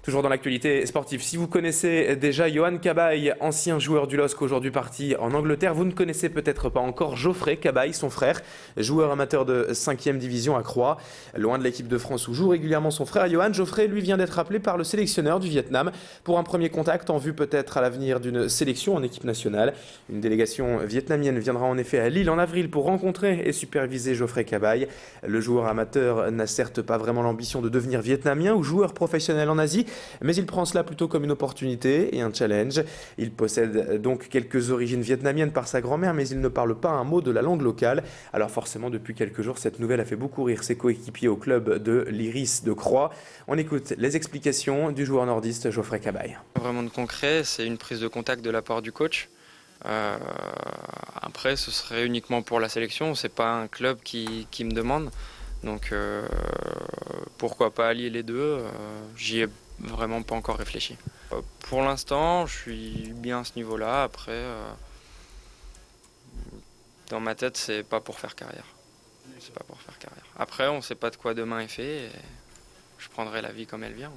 Toujours dans l'actualité sportive, si vous connaissez déjà Yohan Cabaye, ancien joueur du LOSC aujourd'hui parti en Angleterre, vous ne connaissez peut-être pas encore Geoffrey Cabaye, son frère, joueur amateur de 5e division à Croix. Loin de l'équipe de France où joue régulièrement son frère Yohan, Geoffrey lui vient d'être appelé par le sélectionneur du Vietnam pour un premier contact en vue peut-être à l'avenir d'une sélection en équipe nationale. Une délégation vietnamienne viendra en effet à Lille en avril pour rencontrer et superviser Geoffrey Cabaye. Le joueur amateur n'a certes pas vraiment l'ambition de devenir vietnamien ou joueur professionnel en Asie, mais il prend cela plutôt comme une opportunité et un challenge. Il possède donc quelques origines vietnamiennes par sa grand-mère, mais il ne parle pas un mot de la langue locale. Alors forcément, depuis quelques jours, cette nouvelle a fait beaucoup rire ses coéquipiers au club de l'Iris de Croix. On écoute les explications du joueur nordiste Geoffrey Cabaye. Vraiment de concret, c'est une prise de contact de la part du coach. Euh, Après, ce serait uniquement pour la sélection, c'est pas un club qui me demande. Donc pourquoi pas allier les deux, j'y ai vraiment pas encore réfléchi. Pour l'instant, je suis bien à ce niveau-là. Après, dans ma tête, c'est pas pour faire carrière. C'est pas pour faire carrière. Après, on sait pas de quoi demain est fait. Et je prendrai la vie comme elle vient.